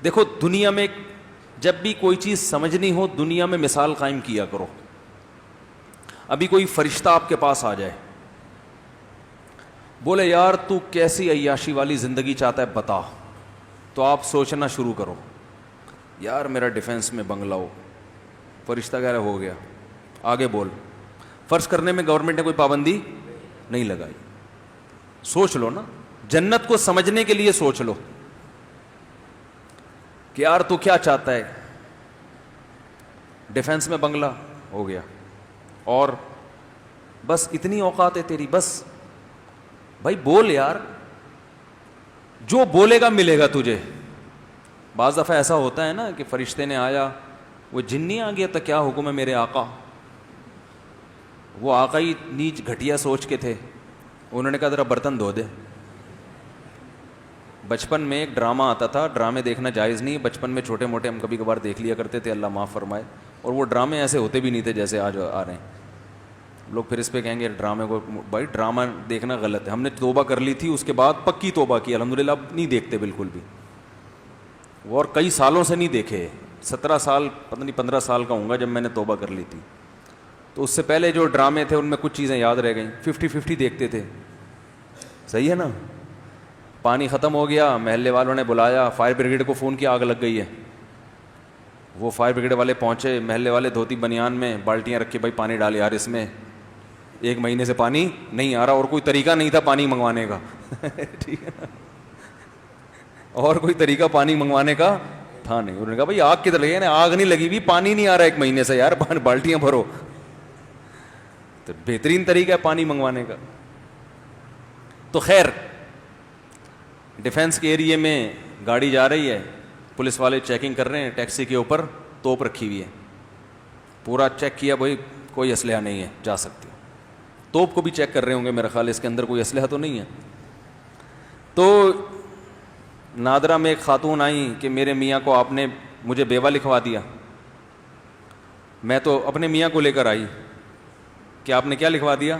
دیکھو دنیا میں جب بھی کوئی چیز سمجھنی ہو دنیا میں مثال قائم کیا کرو. ابھی کوئی فرشتہ آپ کے پاس آ جائے, بولے یار تو کیسی عیاشی والی زندگی چاہتا ہے بتا, تو آپ سوچنا شروع کرو, یار میرا ڈیفینس میں بنگلہ ہو. فرشتہ کہہ رہا ہو گیا, آگے بول. فرض کرنے میں گورنمنٹ نے کوئی پابندی نہیں لگائی, سوچ لو نا, جنت کو سمجھنے کے لیے سوچ لو کہ یار تو کیا چاہتا ہے. ڈیفینس میں بنگلہ ہو گیا, اور بس اتنی اوقات ہے تیری, بس بھائی بول یار, جو بولے گا ملے گا تجھے. بعض دفعہ ایسا ہوتا ہے نا کہ فرشتے نے آیا, وہ جن نہیں آ گیا تھا, کیا حکم ہے میرے آقا. وہ آقا ہی نیچ گھٹیا سوچ کے تھے, انہوں نے کہا ذرا برتن دھو دے. بچپن میں ایک ڈرامہ آتا تھا, ڈرامے دیکھنا جائز نہیں, بچپن میں چھوٹے موٹے ہم کبھی کبھار دیکھ لیا کرتے تھے, اللہ معاف فرمائے. اور وہ ڈرامے ایسے ہوتے بھی نہیں تھے جیسے آج آ رہے ہیں. لوگ پھر اس پہ کہیں گے ڈرامے کو, بھائی ڈرامہ دیکھنا غلط ہے. ہم نے توبہ کر لی تھی, اس کے بعد پکی توبہ کی الحمدللہ, اب نہیں دیکھتے بالکل بھی. وہ اور کئی سالوں سے نہیں دیکھے, 17 سال پتہ نہیں 15 سال کا ہوں گا جب میں نے توبہ کر لی تھی. تو اس سے پہلے جو ڈرامے تھے ان میں کچھ چیزیں یاد رہ گئیں. 50-50 دیکھتے تھے, صحیح ہے نا. پانی ختم ہو گیا, محلے والوں نے بلایا, فائر بریگیڈ کو فون کیا آگ لگ گئی ہے. وہ فائر بریگیڈ والے پہنچے, محلے والے دھوتی بنیان میں بالٹیاں رکھ کے, بھائی پانی ڈال یار اس میں, 1 مہینے سے پانی نہیں آ رہا, اور کوئی طریقہ نہیں تھا پانی منگوانے کا. ٹھیک ہے نا, اور کوئی طریقہ پانی منگوانے کا تھا نہیں. انہوں نے کہا بھائی آگ کدھر لگی ہے, آگ نہیں لگی ہوئی, پانی نہیں آ رہا 1 مہینے سے یار, بالٹیاں بھرو. تو بہترین طریقہ ہے پانی منگوانے کا. تو خیر, ڈیفینس کے ایریے میں گاڑی جا رہی ہے, پولیس والے چیکنگ کر رہے ہیں, ٹیکسی کے اوپر توپ رکھی ہوئی ہے. پورا چیک کیا, بھائی کوئی اسلحہ نہیں ہے, جا سکتی. توپ کو بھی چیک کر رہے ہوں گے میرا خیال, اس کے اندر کوئی اسلحہ تو نہیں ہے. تو نادرا میں ایک خاتون آئیں کہ میرے میاں کو آپ نے مجھے بیوہ لکھوا دیا. میں تو اپنے میاں کو لے کر آئی کہ آپ نے کیا لکھوا دیا,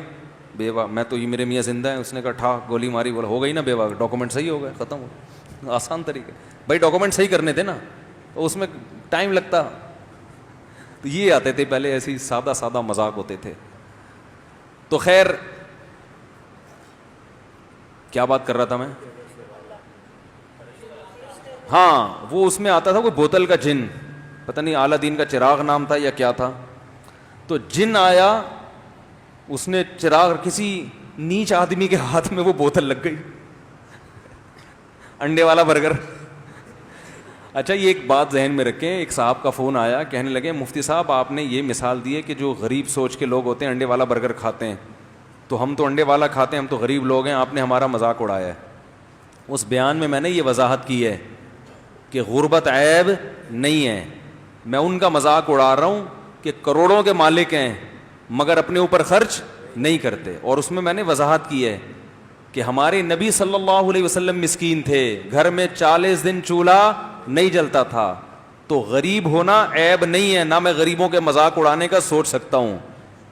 بیوہ. میں تو یہ میرے میاں زندہ ہیں. اس نے کہا ٹھا گولی ماری, بولا ہو گئی نا بیوہ, ڈاکومنٹ صحیح ہو گئے, ختم ہو. آسان طریقے, بھائی ڈاکومنٹ صحیح کرنے تھے نا, تو اس میں ٹائم لگتا. تو یہ آتے تھے پہلے, ایسی سادہ سادہ مذاق ہوتے تھے. تو خیر, کیا بات کر رہا تھا میں, ہاں وہ اس میں آتا تھا کوئی بوتل کا جن, پتہ نہیں اعلیٰ دین کا چراغ نام تھا یا کیا تھا. تو جن آیا, اس نے چراغ, کسی نیچ آدمی کے ہاتھ میں وہ بوتل لگ گئی, انڈے والا برگر. اچھا یہ ایک بات ذہن میں رکھیں, ایک صاحب کا فون آیا, کہنے لگے مفتی صاحب آپ نے یہ مثال دی ہے کہ جو غریب سوچ کے لوگ ہوتے ہیں انڈے والا برگر کھاتے ہیں, تو ہم تو انڈے والا کھاتے ہیں, ہم تو غریب لوگ ہیں, آپ نے ہمارا مذاق اڑایا ہے. اس بیان میں نے یہ وضاحت کی ہے کہ غربت عیب نہیں ہے, میں ان کا مذاق اڑا رہا ہوں کہ کروڑوں کے مالک ہیں مگر اپنے اوپر خرچ نہیں کرتے. اور اس میں نے وضاحت کی ہے کہ ہمارے نبی صلی اللہ علیہ وسلم مسکین تھے, گھر میں 40 دن چولہا نہیں جلتا تھا. تو غریب ہونا عیب نہیں ہے, نہ میں غریبوں کے مذاق اڑانے کا سوچ سکتا ہوں.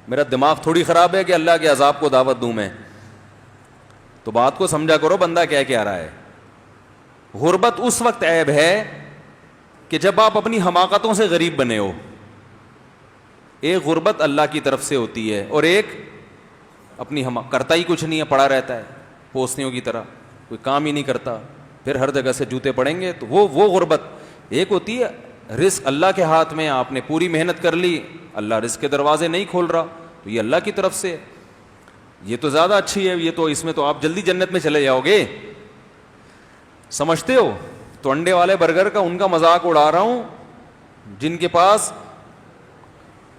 میرا دماغ تھوڑی خراب ہے کہ اللہ کے عذاب کو دعوت دوں میں. تو بات کو سمجھا کرو, بندہ کیا رہا ہے. غربت اس وقت عیب ہے کہ جب آپ اپنی حماقتوں سے غریب بنے ہو. ایک غربت اللہ کی طرف سے ہوتی ہے, اور ایک اپنی کرتا ہی کچھ نہیں ہے, پڑا رہتا ہے پوستیوں کی طرح, کوئی کام ہی نہیں کرتا, پھر ہر جگہ سے جوتے پڑیں گے. تو وہ غربت. ایک ہوتی ہے رزق اللہ کے ہاتھ میں, آپ نے پوری محنت کر لی, اللہ رزق کے دروازے نہیں کھول رہا, تو یہ اللہ کی طرف سے, یہ تو زیادہ اچھی ہے. یہ تو اس میں تو آپ جلدی جنت میں چلے جاؤ گے, سمجھتے ہو. تو انڈے والے برگر کا ان کا مذاق اڑا رہا ہوں جن کے پاس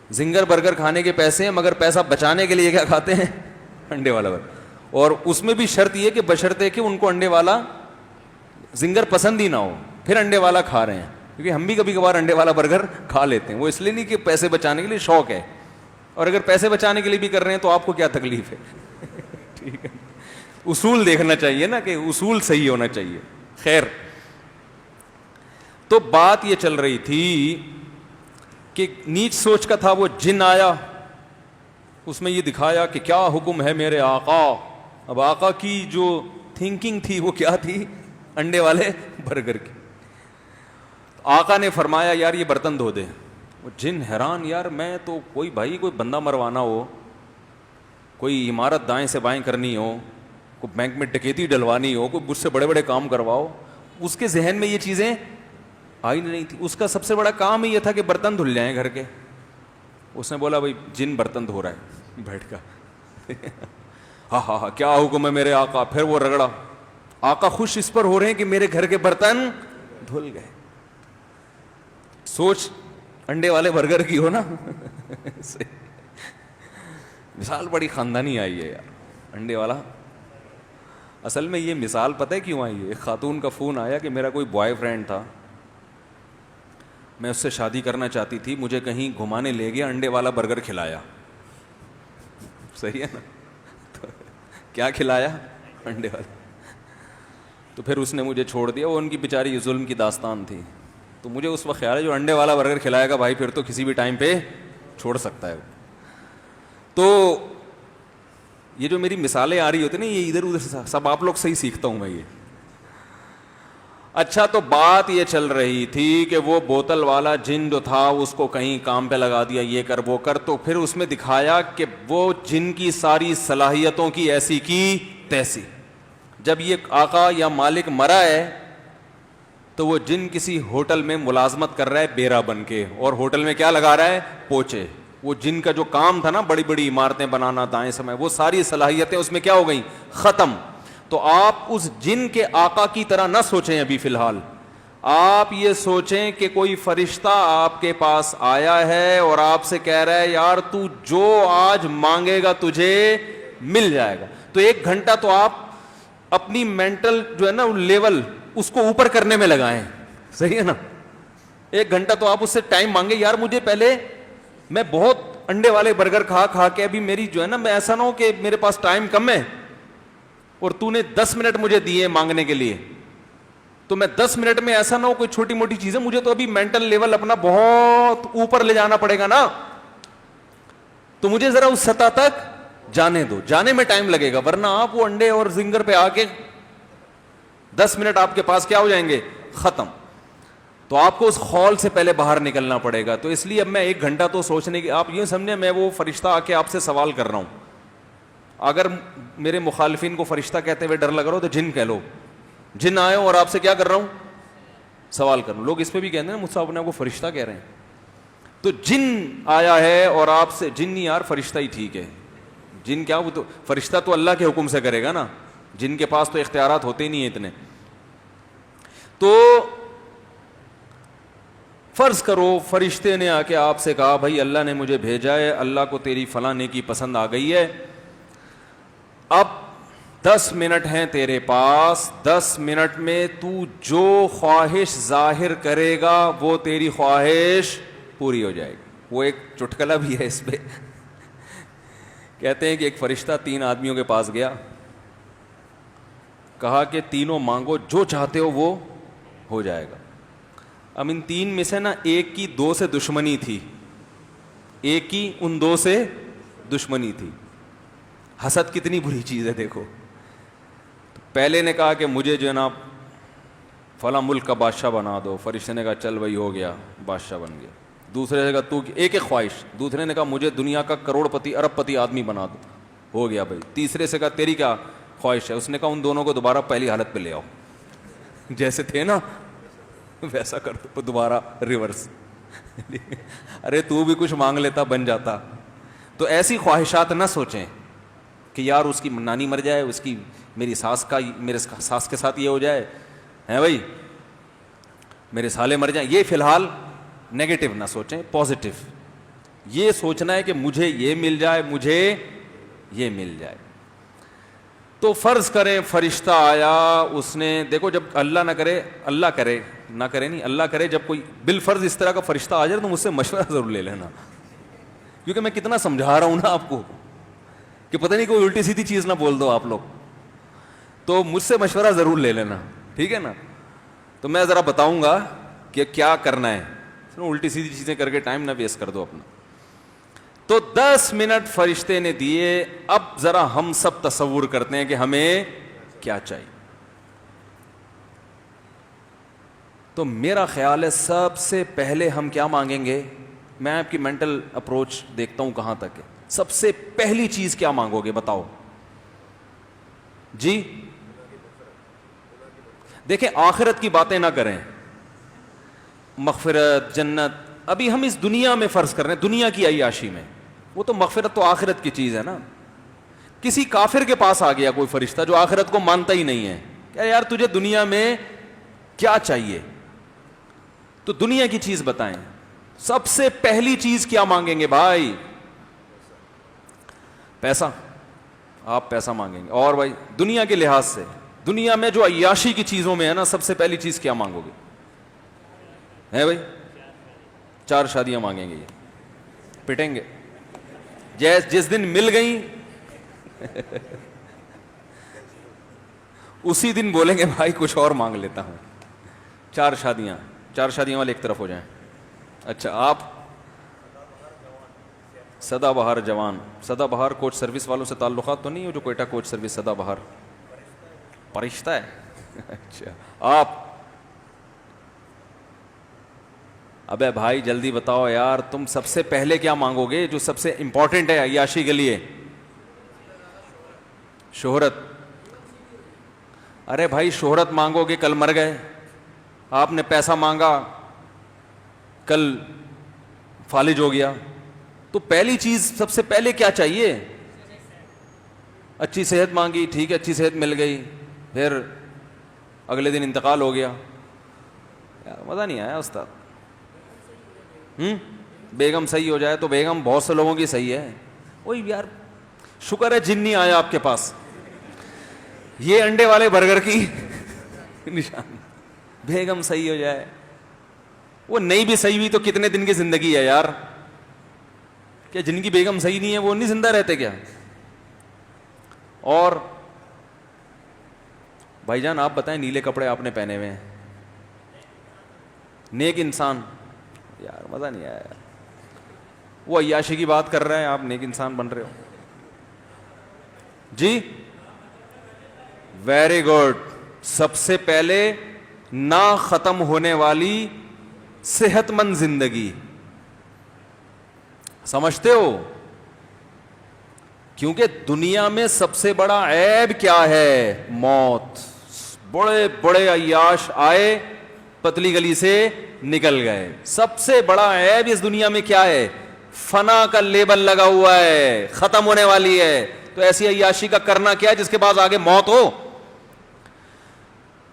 زنگر برگر کھانے کے پیسے ہیں, مگر پیسہ بچانے کے لیے کیا کھاتے ہیں, انڈے والا برگر. اور اس میں بھی شرط یہ کہ بشرطے کہ ان کو انڈے والا زنگر پسند ہی نہ ہو, پھر انڈے والا کھا رہے ہیں. کیونکہ ہم بھی کبھی کبھار انڈے والا برگر کھا لیتے ہیں, وہ اس لیے نہیں کہ پیسے بچانے کے لیے, شوق ہے. اور اگر پیسے بچانے کے لیے بھی کر رہے ہیں تو آپ کو کیا تکلیف ہے. ٹھیک ہے, اصول دیکھنا چاہیے نا, کہ اصول صحیح ہونا چاہیے. خیر, تو بات یہ چل رہی تھی کہ نیچ سوچ کا تھا. وہ جن آیا, اس میں یہ دکھایا کہ کیا حکم ہے میرے آقا. اب آقا کی جو تھنکنگ تھی وہ کیا تھی, انڈے والے برگر کی. آقا نے فرمایا یار یہ برتن دھو دے. وہ جن حیران, یار میں تو کوئی بھائی کوئی بندہ مروانا ہو, کوئی عمارت دائیں سے بائیں کرنی ہو, کوئی بینک میں ڈکیتی ڈلوانی ہو, کوئی مجھ سے بڑے بڑے کام کرواؤ, اس کے ذہن میں یہ چیزیں آئی نہیں تھی. اس کا سب سے بڑا کام ہی یہ تھا کہ برتن دھل جائیں گھر کے. اس نے بولا بھائی جن برتن دھو رہا ہے بیٹھ کر. ہاں ہاں ہاں کیا حکم ہے میرے آقا. پھر وہ رگڑا. آقا خوش اس پر ہو رہے ہیں کہ میرے گھر کے برتن دھل گئے. سوچ انڈے والے برگر کی ہو نا. مثال بڑی خاندانی آئی ہے یار, انڈے والا. اصل میں یہ مثال پتہ ہے کیوں آئی ہے؟ ایک خاتون کا فون آیا کہ میرا کوئی بوائے فرینڈ تھا, میں اس سے شادی کرنا چاہتی تھی, مجھے کہیں گھمانے لے گیا, انڈے والا برگر کھلایا. صحیح ہے نا. تو کیا کھلایا؟ انڈے والا. تو پھر اس نے مجھے چھوڑ دیا. وہ ان کی بیچاری ظلم کی داستان تھی. تو مجھے اس وقت خیال ہے جو انڈے والا برگر کھلائے گا بھائی پھر تو کسی بھی ٹائم پہ چھوڑ سکتا ہے. تو یہ جو میری مثالیں آ رہی ہوتی نا, یہ ادھر ادھر سب آپ لوگ سے ہی سیکھتا ہوں میں یہ. اچھا تو بات یہ چل رہی تھی کہ وہ بوتل والا جن جو تھا اس کو کہیں کام پہ لگا دیا, یہ کر وہ کر. تو پھر اس میں دکھایا کہ وہ جن کی ساری صلاحیتوں کی ایسی کی تیسی. جب یہ آقا یا مالک مرا ہے تو وہ جن کسی ہوٹل میں ملازمت کر رہا ہے بیرا بن کے, اور ہوٹل میں کیا لگا رہا ہے؟ پوچے. وہ جن کا جو کام تھا نا بڑی بڑی عمارتیں بنانا دائیں سمے, وہ ساری صلاحیتیں اس میں کیا ہو گئیں؟ ختم. تو آپ اس جن کے آقا کی طرح نہ سوچیں ابھی فی الحال. آپ یہ سوچیں کہ کوئی فرشتہ آپ کے پاس آیا ہے اور آپ سے کہہ رہا ہے یار تو جو آج مانگے گا تجھے مل جائے گا. تو 1 گھنٹہ تو آپ اپنی مینٹل جو ہے نا لیول اس کو اوپر کرنے میں لگائیں. صحیح ہے نا. 1 گھنٹہ تو آپ اس سے ٹائم مانگے, یار مجھے پہلے, میں بہت انڈے والے برگر کھا کے ابھی میری جو ہے نا, میں ایسا نہ ہو کہ میرے پاس ٹائم کم ہے اور تو نے 10 منٹ مجھے دیے مانگنے کے لیے, تو میں 10 منٹ میں ایسا نہ ہو کوئی چھوٹی موٹی چیزیں, مجھے تو ابھی مینٹل لیول اپنا بہت اوپر لے جانا پڑے گا نا. تو مجھے ذرا اس سطح تک جانے دو, جانے میں ٹائم لگے گا. ورنہ آپ وہ انڈے اور زنگر پہ آ کے 10 منٹ آپ کے پاس کیا ہو جائیں گے؟ ختم. تو آپ کو اس خول سے پہلے باہر نکلنا پڑے گا. تو اس لیے اب میں 1 گھنٹہ تو سوچنے کی, آپ یہ سمجھیں میں وہ فرشتہ آ کے آپ سے سوال کر رہا ہوں. اگر میرے مخالفین کو فرشتہ کہتے ہوئے ڈر لگ رہا ہو تو جن کہہ لو. جن آئے اور آپ سے کیا کر رہا ہوں؟ سوال کر رہا ہوں. لوگ اس پہ بھی کہتے ہیں نا مجھ سے اپنے آپ کو فرشتہ کہہ رہے ہیں. تو جن آیا ہے اور آپ سے, جن نہیں یار فرشتہ ہی ٹھیک ہے. جن کیا, وہ تو فرشتہ تو اللہ کے حکم سے کرے گا نا, جن کے پاس تو اختیارات ہوتے ہی نہیں ہیں اتنے. تو فرض کرو فرشتے نے آ کے آپ سے کہا بھائی اللہ نے مجھے بھیجا ہے, اللہ کو تیری فلاں نیکی پسند آ گئی ہے, اب 10 منٹ ہیں تیرے پاس, 10 منٹ میں تو جو خواہش ظاہر کرے گا وہ تیری خواہش پوری ہو جائے گی. وہ ایک چٹکلا بھی ہے اس پہ. کہتے ہیں کہ ایک فرشتہ 3 آدمیوں کے پاس گیا, کہا کہ تینوں مانگو جو چاہتے ہو وہ ہو جائے گا. اب ان 3 میں سے نا ایک کی 2 سے دشمنی تھی, ایک کی ان 2 سے دشمنی تھی. حسد کتنی بری چیز ہے دیکھو. پہلے نے کہا کہ مجھے جو ہے نا فلاں ملک کا بادشاہ بنا دو. فرشتے نے کہا چل بھائی ہو گیا, بادشاہ بن گیا. دوسرے نے کہا تو ایک خواہش. دوسرے نے کہا مجھے دنیا کا کروڑ پتی ارب پتی آدمی بنا دو. ہو گیا بھائی. تیسرے سے کہا تیری کیا خواہش ہے؟ اس نے کہا ان دونوں کو دوبارہ پہلی حالت پہ لے آؤ, جیسے تھے نا ویسا کر دو دوبارہ ریورس. ارے تو بھی کچھ مانگ لیتا بن جاتا. تو ایسی خواہشات نہ سوچیں کہ یار اس کی نانی مر جائے, اس کی میری ساس کا میرے ساس کے ساتھ یہ ہو جائے ہیں بھائی, میرے سالے مر جائیں. یہ فی الحال نیگیٹو نہ سوچیں, پازیٹو یہ سوچنا ہے کہ مجھے یہ مل جائے, مجھے یہ مل جائے. تو فرض کریں فرشتہ آیا, اس نے دیکھو جب اللہ نہ کرے, اللہ کرے نہ کرے نہیں, اللہ کرے جب کوئی بالفرض اس طرح کا فرشتہ آ جائے تو مجھ سے مشورہ ضرور لے لینا, کیونکہ میں کتنا سمجھا رہا ہوں نا آپ کو کہ پتہ نہیں کوئی الٹی سیدھی چیز نہ بول دو آپ لوگ. تو مجھ سے مشورہ ضرور لے لینا, ٹھیک ہے نا. تو میں ذرا بتاؤں گا کہ کیا کرنا ہے, الٹی سیدھی چیزیں کر کے ٹائم نہ ویسٹ کر دو اپنا. تو 10 منٹ فرشتے نے دیے. اب ذرا ہم سب تصور کرتے ہیں کہ ہمیں کیا چاہیے. تو میرا خیال ہے سب سے پہلے ہم کیا مانگیں گے؟ میں آپ کی مینٹل اپروچ دیکھتا ہوں کہاں تک ہے. سب سے پہلی چیز کیا مانگو گے بتاؤ جی؟ دیکھیں آخرت کی باتیں نہ کریں, مغفرت, جنت, ابھی ہم اس دنیا میں فرض کر رہے ہیں, دنیا کی عیاشی میں. وہ تو مغفرت تو آخرت کی چیز ہے نا. کسی کافر کے پاس آ گیا کوئی فرشتہ جو آخرت کو مانتا ہی نہیں ہے, کہ یار تجھے دنیا میں کیا چاہیے, تو دنیا کی چیز بتائیں. سب سے پہلی چیز کیا مانگیں گے بھائی؟ پیسہ. آپ پیسہ مانگیں گے. اور بھائی دنیا کے لحاظ سے, دنیا میں جو عیاشی کی چیزوں میں ہے نا, سب سے پہلی چیز کیا مانگو گے؟ ہے بھائی 4 شادیاں مانگیں گے, یہ پٹیں گے جس دن مل گئی اسی دن بولیں گے بھائی کچھ اور مانگ لیتا ہوں. 4 شادیاں والے ایک طرف ہو جائیں. اچھا آپ سدا بہار جوان, سدا بہار کوچ سروس والوں سے تعلقات تو نہیں ہو جو کوئٹہ کوچ سروس سدا بہار فرشتہ ہے؟ اچھا آپ, ابے بھائی جلدی بتاؤ یار, تم سب سے پہلے کیا مانگو گے جو سب سے امپورٹنٹ ہے عیاشی کے لیے؟ شہرت. ارے بھائی شہرت مانگو گے, کل مر گئے. آپ نے پیسہ مانگا, کل فالج ہو گیا, تو پہلی چیز سب سے پہلے کیا چاہیے؟ اچھی صحت مانگی, ٹھیک ہے اچھی صحت مل گئی, پھر اگلے دن انتقال ہو گیا. یار مزہ نہیں آیا استاد. بیگم صحیح ہو جائے تو بیگم بہت سے لوگوں کی صحیح ہے. وہی یار شکر ہے جن نہیں آیا آپ کے پاس. یہ انڈے والے برگر کی نشان, بیگم صحیح ہو جائے. وہ نہیں بھی صحیح ہوئی تو کتنے دن کی زندگی ہے یار, کیا جن کی بیگم صحیح نہیں ہے وہ نہیں زندہ رہتے کیا؟ اور بھائی جان آپ بتائیں, نیلے کپڑے آپ نے پہنے ہوئے ہیں, نیک انسان. یار مزہ نہیں آیا یار. وہ عیاشی کی بات کر رہے ہیں, آپ نیک انسان بن رہے ہو جی. Very good. سب سے پہلے نہ ختم ہونے والی صحت مند زندگی, سمجھتے ہو؟ کیونکہ دنیا میں سب سے بڑا عیب کیا ہے؟ موت. بڑے بڑے عیاش آئے, پتلی گلی سے نکل گئے. سب سے بڑا عیب اس دنیا میں کیا ہے؟ فنا کا لیبل لگا ہوا ہے, ختم ہونے والی ہے. تو ایسی عیاشی کا کرنا کیا ہے جس کے بعد آگے موت ہو؟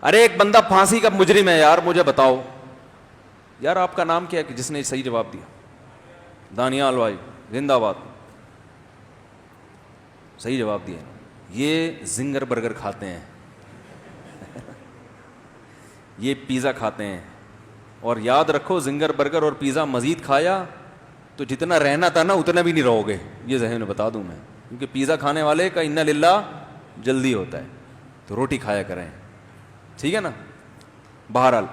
ارے ایک بندہ پھانسی کا مجرم ہے یار, مجھے بتاؤ یار آپ کا نام کیا ہے جس نے صحیح جواب دیا؟ دانیال بھائی زندہ باد, صحیح جواب دیا. یہ زنگر برگر کھاتے ہیں, یہ پیزا کھاتے ہیں, اور یاد رکھو زنگر برگر اور پیزا مزید کھایا تو جتنا رہنا تھا نا اتنا بھی نہیں رہو گے, یہ ذہن میں بتا دوں میں. کیونکہ پیزا کھانے والے کا انا للہ جلدی ہوتا ہے, تو روٹی کھایا کریں, ٹھیک ہے نا. بہرحال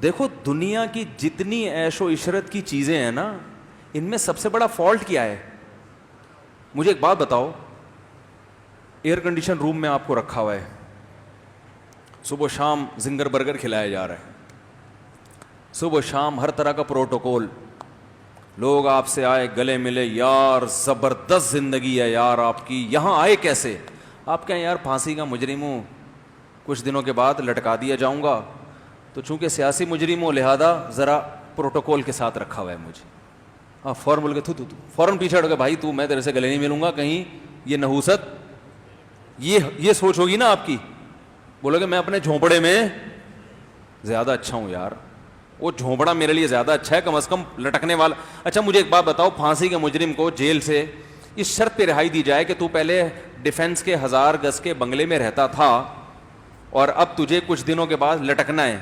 دیکھو دنیا کی جتنی عیش و عشرت کی چیزیں ہیں نا, ان میں سب سے بڑا فالٹ کیا ہے؟ مجھے ایک بات بتاؤ, ایئر کنڈیشن روم میں آپ کو رکھا ہوا ہے, صبح و شام زنگر برگر کھلایا جا رہا ہے, صبح و شام ہر طرح کا پروٹوکول, لوگ آپ سے آئے گلے ملے, یار زبردست زندگی ہے یار آپ کی, یہاں آئے کیسے؟ آپ کہیں یار پھانسی کا مجرم ہوں, کچھ دنوں کے بعد لٹکا دیا جاؤں گا, تو چونکہ سیاسی مجرم ہوں لہذا ذرا پروٹوکول کے ساتھ رکھا ہوا ہے مجھے. ہاں فوراً بول کے تو فوراً پیچھے ہٹ گئے, بھائی تو میں تیرے سے گلے نہیں ملوں گا, کہیں یہ نحوست, یہ سوچ ہوگی نا آپ کی. بولو کہ میں اپنے جھونپڑے میں زیادہ اچھا ہوں یار, وہ جھونپڑا میرے لیے زیادہ اچھا ہے, کم از کم لٹکنے والا. اچھا مجھے ایک بات بتاؤ, پھانسی کے مجرم کو جیل سے اس شرط پہ رہائی دی جائے کہ تو پہلے ڈیفینس کے 1000 گز کے بنگلے میں رہتا تھا اور اب تجھے کچھ دنوں کے بعد لٹکنا ہے,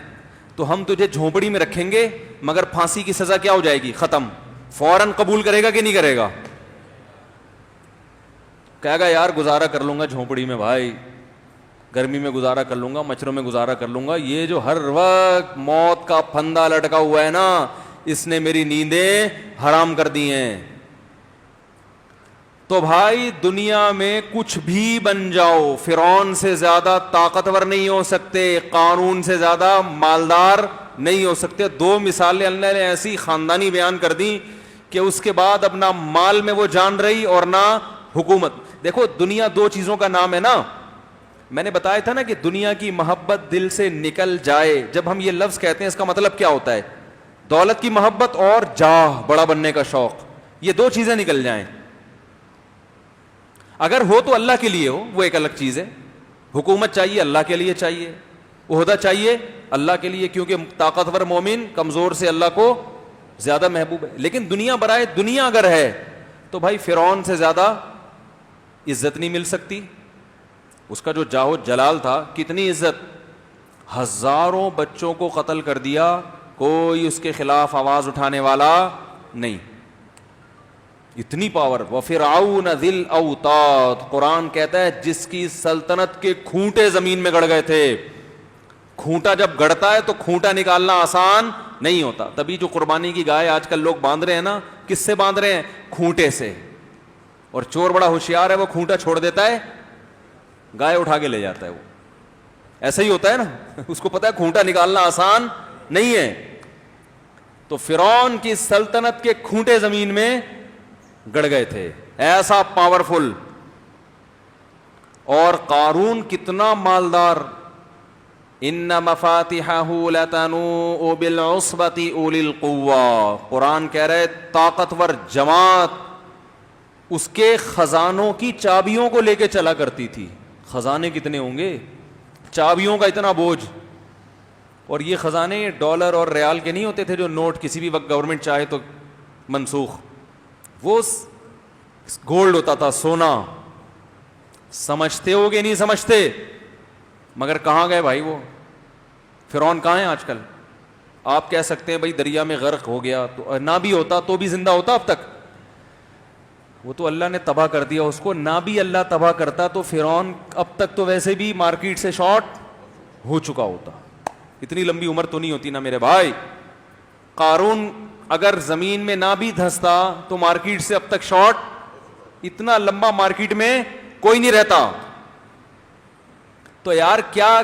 تو ہم تجھے جھونپڑی میں رکھیں گے, مگر پھانسی کی سزا کیا ہو جائے گی؟ ختم. فوراً قبول کرے گا کہ نہیں کرے گا؟ کہے گا یار گزارا کر لوں گا جھونپڑی میں بھائی, گرمی میں گزارا کر لوں گا, مچھروں میں گزارا کر لوں گا, یہ جو ہر وقت موت کا پھندا لٹکا ہوا ہے نا, اس نے میری نیندیں حرام کر دی ہیں. تو بھائی دنیا میں کچھ بھی بن جاؤ, فرعون سے زیادہ طاقتور نہیں ہو سکتے, قارون سے زیادہ مالدار نہیں ہو سکتے. دو مثالیں اللہ نے ایسی خاندانی بیان کر دی کہ اس کے بعد اب نہ مال میں وہ جان رہی اور نہ حکومت. دیکھو دنیا دو چیزوں کا نام ہے نا, میں نے بتایا تھا نا کہ دنیا کی محبت دل سے نکل جائے. جب ہم یہ لفظ کہتے ہیں اس کا مطلب کیا ہوتا ہے؟ دولت کی محبت اور جاہ, بڑا بننے کا شوق, یہ دو چیزیں نکل جائیں. اگر ہو تو اللہ کے لیے ہو, وہ ایک الگ چیز ہے. حکومت چاہیے اللہ کے لیے چاہیے, عہدہ چاہیے اللہ کے لیے, کیونکہ طاقتور مومن کمزور سے اللہ کو زیادہ محبوب ہے. لیکن دنیا برائے دنیا اگر ہے تو بھائی فرعون سے زیادہ عزت نہیں مل سکتی. اس کا جو جاہ جلال تھا, کتنی عزت, ہزاروں بچوں کو قتل کر دیا, کوئی اس کے خلاف آواز اٹھانے والا نہیں. اتنی پاور. وَفِرْعَوْنَ ذِي الْأَوْتَادِ, قرآن کہتا ہے جس کی سلطنت کے کھونٹے زمین میں گڑ گئے تھے. کھونٹا جب گڑتا ہے تو کھونٹا نکالنا آسان نہیں ہوتا. تبھی جو قربانی کی گائے آج کل لوگ باندھ رہے ہیں نا, کس سے باندھ رہے ہیں؟ کھونٹے سے. اور چور بڑا ہوشیار ہے, وہ کھونٹا چھوڑ دیتا ہے, گائے اٹھا کے لے جاتا ہے. وہ ایسا ہی ہوتا ہے نا, اس کو پتا ہے کھونٹا نکالنا آسان نہیں ہے. تو فرعون کی سلطنت کے کھونٹے زمین میں گڑ گئے تھے, ایسا پاورفل. اور قارون کتنا مالدار. ان مفاتحہ لتنوء بالعصبۃ اولی القوہ, قرآن کہہ رہے طاقتور جماعت اس کے خزانوں کی چابیوں کو لے کے چلا کرتی تھی. خزانے کتنے ہوں گے, چابیوں کا اتنا بوجھ. اور یہ خزانے ڈالر اور ریال کے نہیں ہوتے تھے جو نوٹ کسی بھی وقت گورنمنٹ چاہے تو منسوخ. وہ گولڈ ہوتا تھا, سونا. سمجھتے ہو کہ نہیں سمجھتے؟ مگر کہاں گئے بھائی وہ فرعون, کہاں ہیں آج کل؟ آپ کہہ سکتے ہیں بھائی دریا میں غرق ہو گیا, تو نہ بھی ہوتا تو بھی زندہ ہوتا اب تک. وہ تو اللہ نے تباہ کر دیا اس کو. نہ بھی اللہ تباہ کرتا تو فرعون اب تک تو ویسے بھی مارکیٹ سے شارٹ ہو چکا ہوتا. اتنی لمبی عمر تو نہیں ہوتی نا میرے بھائی. قارون اگر زمین میں نہ بھی دھستا تو مارکیٹ سے اب تک شارٹ, اتنا لمبا مارکیٹ میں کوئی نہیں رہتا. تو یار کیا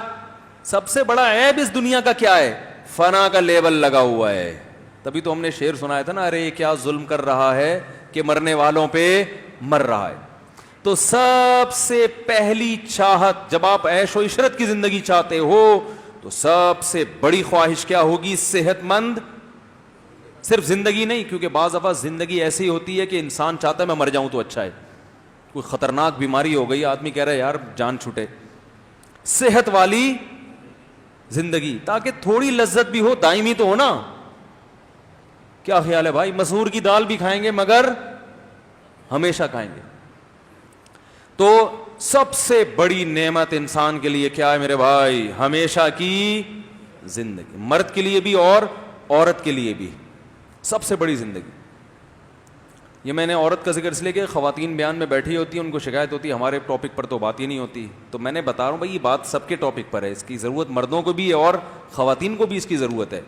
سب سے بڑا عیب اس دنیا کا کیا ہے؟ فنا کا لیبل لگا ہوا ہے. تبھی تو ہم نے شعر سنایا تھا نا, ارے کیا ظلم کر رہا ہے کہ مرنے والوں پہ مر رہا ہے. تو سب سے پہلی چاہت جب آپ عیش و عشرت کی زندگی چاہتے ہو تو سب سے بڑی خواہش کیا ہوگی؟ صحت مند. صرف زندگی نہیں, کیونکہ بعض دفعہ زندگی ایسی ہوتی ہے کہ انسان چاہتا ہے میں مر جاؤں تو اچھا ہے. کوئی خطرناک بیماری ہو گئی, آدمی کہہ رہا ہے یار جان چھوٹے. صحت والی زندگی, تاکہ تھوڑی لذت بھی ہو, دائمی تو ہو نا. کیا خیال ہے بھائی؟ مسور کی دال بھی کھائیں گے مگر ہمیشہ کھائیں گے. تو سب سے بڑی نعمت انسان کے لیے کیا ہے میرے بھائی؟ ہمیشہ کی زندگی. مرد کے لیے بھی اور عورت کے لیے بھی سب سے بڑی زندگی. یہ میں نے عورت کا ذکر اس لیے کہ خواتین بیان میں بیٹھی ہوتی ہیں, ان کو شکایت ہوتی ہے ہمارے ٹاپک پر تو بات ہی نہیں ہوتی. تو میں نے بتا رہا ہوں بھائی یہ بات سب کے ٹاپک پر ہے, اس کی ضرورت مردوں کو بھی ہے اور خواتین کو بھی اس کی ضرورت ہے.